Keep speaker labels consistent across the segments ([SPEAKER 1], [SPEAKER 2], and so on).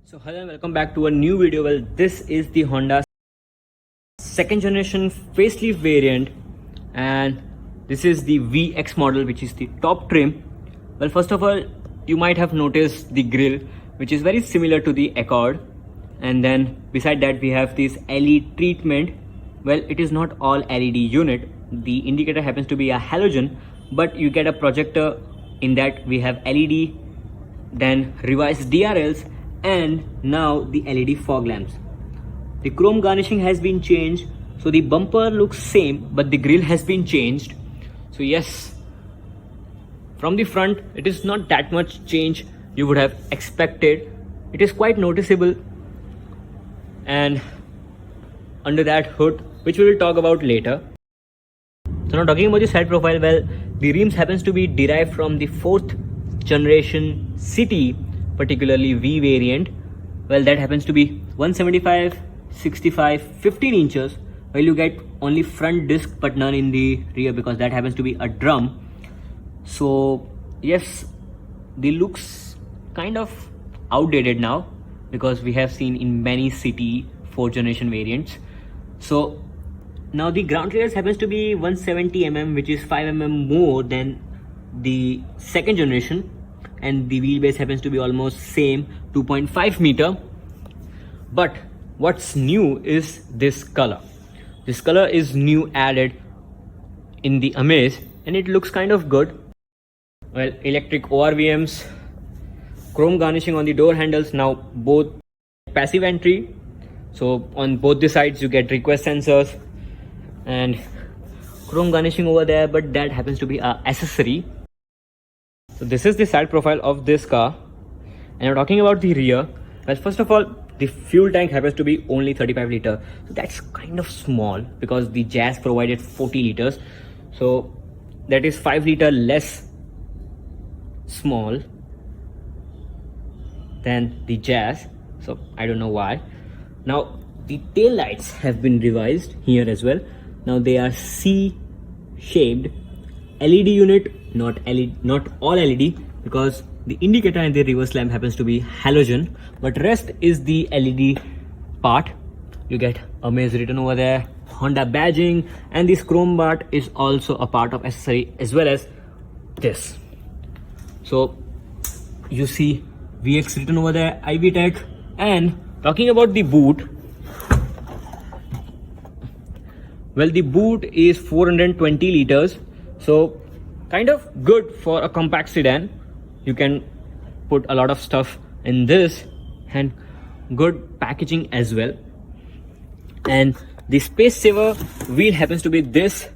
[SPEAKER 1] So hello and welcome back to a new video. Well, this is the Honda second generation facelift variant, and this is the VX model, which is the top trim. Well, first of all, you might have noticed the grille, which is very similar to the Accord, and then beside that we have this LED treatment. Well, it is not all LED unit. The indicator happens to be a halogen, but you get a projector. In that we have LED, then revised DRLs, and now the LED fog lamps. The chrome garnishing has been changed, so the bumper looks same, but the grille has been changed. So yes, from the front it is not that much change you would have expected. It is quite noticeable. And under that hood, which we will talk about later. So now talking about the side profile, well, the rims happens to be derived from the 4th generation City, particularly V variant. Well, that happens to be 175, 65, 15 inches. Well, you get only front disc but none in the rear because that happens to be a drum. So yes, the looks kind of outdated now because we have seen in many City 4th generation variants. So now the ground clearance happens to be 170 mm, which is 5 mm more than the second generation, and the wheelbase happens to be almost same, 2.5 meter. But what's new is this color. This color is new added in the Amaze, and it looks kind of good. Well, electric ORVMs, chrome garnishing on the door handles, now both passive entry, so on both the sides you get request sensors, and chrome garnishing over there, but that happens to be an accessory. So this is the side profile of this car. And I'm talking about the rear. Well, first of all, the fuel tank happens to be only 35 liter. So that's kind of small because the Jazz provided 40 liters. So that is 5 liter less small than the Jazz. So I don't know why. Now the tail lights have been revised here as well. Now they are C-shaped. LED unit, not all LED, because the indicator and the reverse lamp happens to be halogen, but rest is the LED part. You get Amaze written over there, Honda badging, and this chrome bar is also a part of accessory as well as this. So you see VX written over there, IV Tech. And talking about the boot, well, the boot is 420 liters, so kind of good for a compact sedan. You can put a lot of stuff in this, and good packaging as well. And the space saver wheel happens to be this.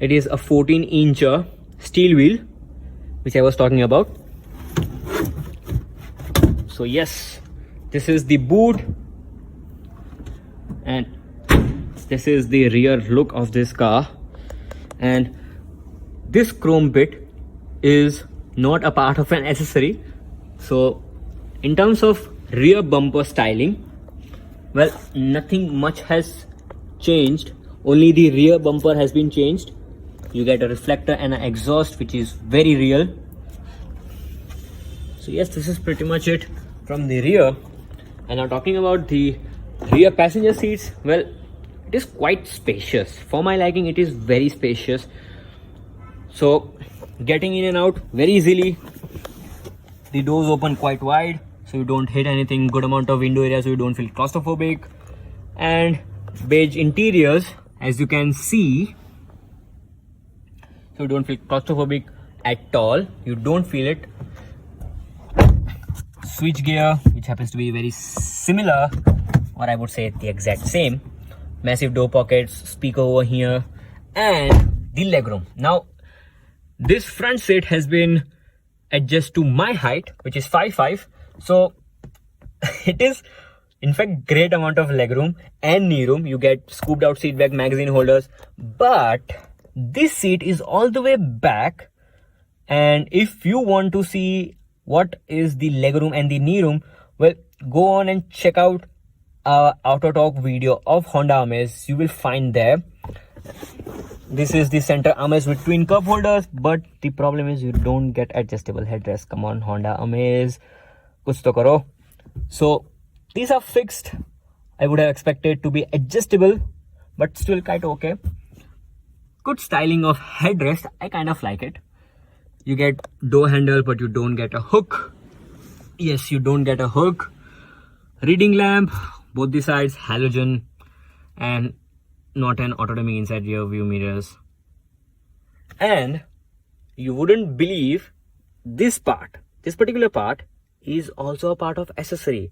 [SPEAKER 1] It is a 14-inch steel wheel, which I was talking about. So yes, this is the boot, and this is the rear look of this car. And this chrome bit is not a part of an accessory. So in terms of rear bumper styling, well, nothing much has changed. Only the rear bumper has been changed. You get a reflector and an exhaust, which is very real. So yes, this is pretty much it from the rear. And now talking about the rear passenger seats, well, it is quite spacious. For my liking, it is very spacious. So getting in and out very easily. The doors open quite wide, so you don't hit anything. Good amount of window area, so you don't feel claustrophobic. And beige interiors, as you can see, so you don't feel claustrophobic at all. You don't feel it. Switch gear, which happens to be very similar, or I would say the exact same. Massive door pockets, speaker over here, and the legroom. Now this front seat has been adjusted to my height, which is 5'5", so it is in fact great amount of legroom and knee room. You get scooped out seat back, magazine holders, but this seat is all the way back. And if you want to see what is the legroom and the knee room, well, go on and check out our Auto Talk video of Honda Amaze. You will find there. This is the center armrest with twin cup holders, but the problem is you don't get adjustable headrest. Come on, Honda Amaze, kuch to karo. So these are fixed. I would have expected to be adjustable, but still quite okay. Good styling of headrest. I kind of like it. You get door handle, but you don't get a hook. Yes, you don't get a hook. Reading lamp, both the sides, halogen, and not an automatic inside rear view mirrors. And you wouldn't believe this particular part is also a part of accessory.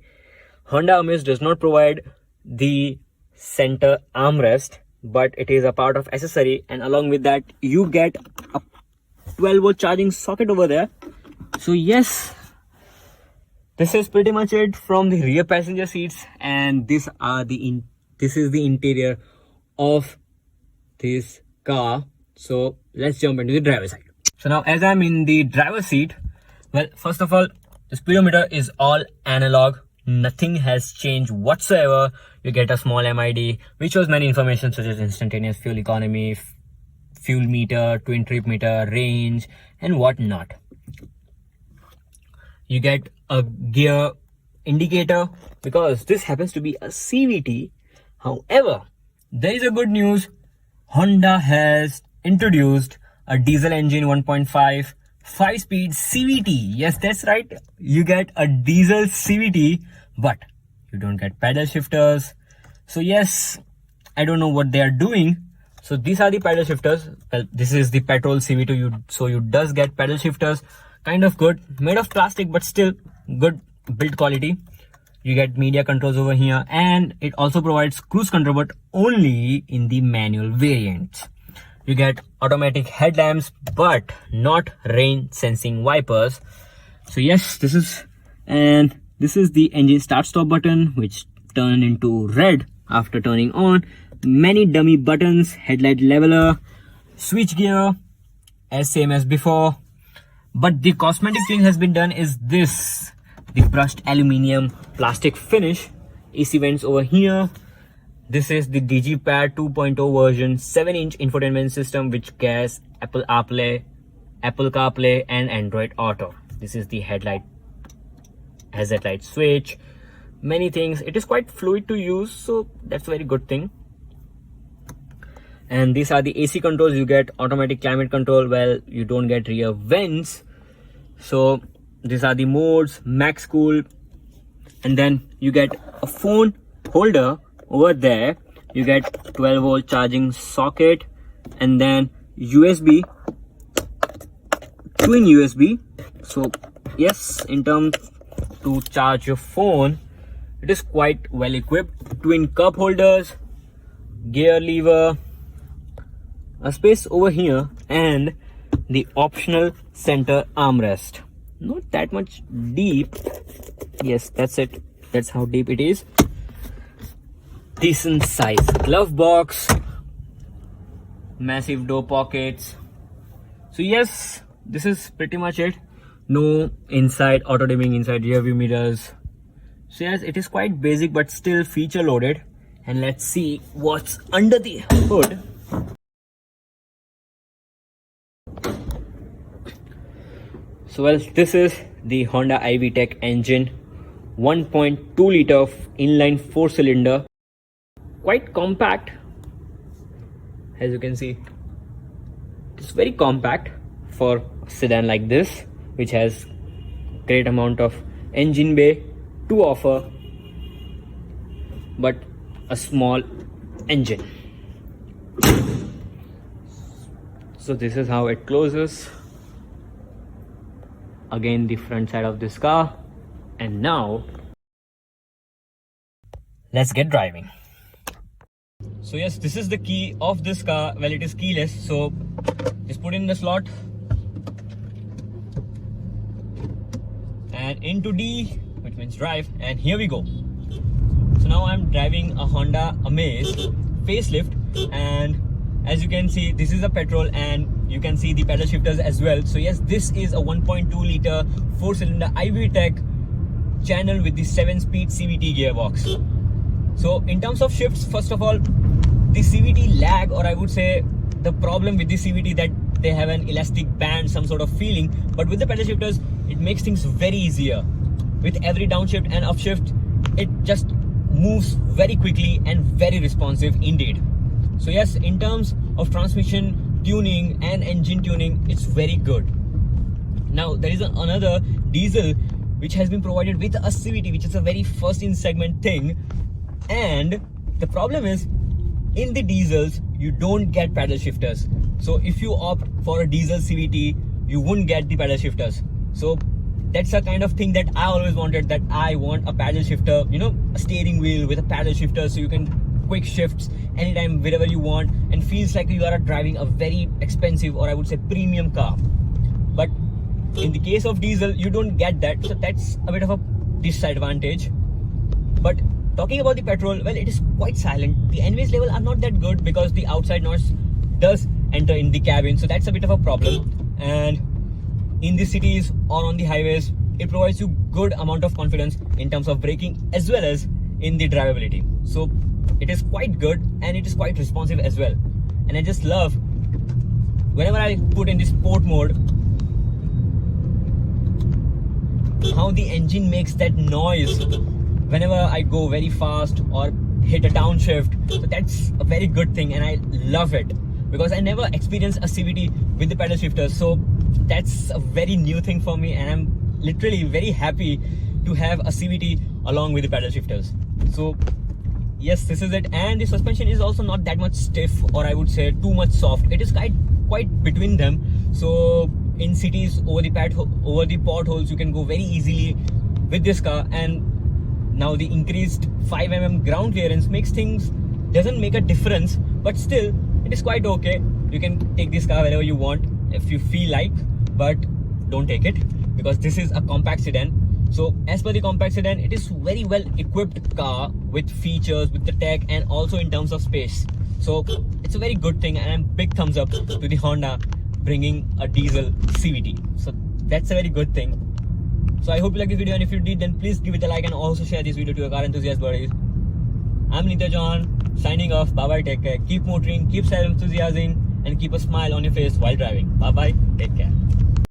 [SPEAKER 1] Honda Amaze does not provide the center armrest, but it is a part of accessory, and along with that you get a 12-volt charging socket over there. So yes, this is pretty much it from the rear passenger seats, and this is the interior of this car. So let's jump into the driver's side. So now as I'm in the driver's seat, well, first of all, the speedometer is all analog. Nothing has changed whatsoever. You get a small MID which shows many information such as instantaneous fuel economy, fuel meter, twin trip meter, range, and whatnot. You get a gear indicator because this happens to be a CVT. However, there is a good news. Honda has introduced a diesel engine 1.5 5-speed CVT. Yes, that's right. You get a diesel CVT, but you don't get pedal shifters. So yes, I don't know what they are doing. So these are the pedal shifters. Well, this is the petrol CVT, so you does get pedal shifters. Kind of good, made of plastic, but still good build quality. You get media controls over here, and it also provides cruise control, but only in the manual variants. You get automatic headlamps, but not rain sensing wipers. So yes, this is the engine start stop button, which turn into red after turning on. Many dummy buttons, headlight leveler, switch gear, as same as before. But the cosmetic change has been done is this: the brushed aluminium plastic finish, AC vents over here. This is the DigiPad 2.0 version, 7-inch infotainment system which carries Apple CarPlay, and Android Auto. This is the headlight switch, many things. It is quite fluid to use, so that's a very good thing. And these are the AC controls. You get automatic climate control. Well, you don't get rear vents. So these are the modes, max cool, and then you get a phone holder over there. You get 12-volt charging socket, and then USB, twin USB. So yes, in terms to charge your phone, it is quite well equipped. Twin cup holders, gear lever, a space over here, and the optional center armrest. Not that much deep. Yes, that's it. That's how deep it is. Decent size glove box, massive door pockets. So yes, this is pretty much it. No inside auto dimming inside rear view mirrors. So yes, it is quite basic but still feature loaded. And let's see what's under the hood. So well, this is the Honda iVTEC engine, 1.2 liter inline 4-cylinder, quite compact. As you can see, it's very compact for a sedan like this, which has great amount of engine bay to offer, but a small engine. So this is how it closes. Again, the front side of this car. And now let's get driving. So yes, this is the key of this car. Well, it is keyless, so just put in the slot and into D, which means drive, and here we go. So now I'm driving a Honda Amaze facelift, and as you can see, this is a petrol, and you can see the pedal shifters as well. So yes, this is a 1.2 liter 4-cylinder iVTEC channel with the 7-speed CVT gearbox. So in terms of shifts, first of all, the CVT lag, or I would say the problem with the CVT, that they have an elastic band, some sort of feeling, but with the pedal shifters it makes things very easier. with every downshift and upshift, it just moves very quickly and very responsive indeed. So yes, in terms of transmission tuning and engine tuning, it's very good. Now there is another diesel which has been provided with a CVT, which is a very first in segment thing, and the problem is in the diesels you don't get paddle shifters. So if you opt for a diesel CVT, you wouldn't get the paddle shifters. So that's a kind of thing that I always wanted, that I want a paddle shifter, you know, a steering wheel with a paddle shifter, so you can quick shifts anytime wherever you want, and feels like you are driving a very expensive, or I would say premium car. But in the case of diesel, you don't get that, so that's a bit of a disadvantage. But talking about the petrol, well, it is quite silent. The NVH level are not that good because the outside noise does enter in the cabin, so that's a bit of a problem. And in the cities or on the highways, it provides you good amount of confidence in terms of braking as well as in the drivability. So it is quite good and it is quite responsive as well. And I just love whenever I put in the sport mode, how the engine makes that noise whenever I go very fast or hit a downshift. So that's a very good thing, and I love it because I never experienced a CVT with the paddle shifter. So that's a very new thing for me, and I'm literally very happy to have a CVT along with the paddle shifters. So yes, this is it. And the suspension is also not that much stiff, or I would say too much soft. It is quite between them. So in cities, over the potholes, you can go very easily with this car. And now the increased 5mm ground clearance doesn't make a difference, but still it is quite okay. You can take this car wherever you want if you feel like, but don't take it because this is a compact sedan. So as per the compact sedan, it is very well equipped car with features, with the tech, and also in terms of space. So it's a very good thing, and big thumbs up to the Honda bringing a diesel CVT. So that's a very good thing. So I hope you like this video, and if you did, then please give it a like and also share this video to your car enthusiast buddies. I'm Nitya John, signing off. Bye bye, take care. Keep motoring, keep self-enthusiasm, and keep a smile on your face while driving. Bye bye, take care.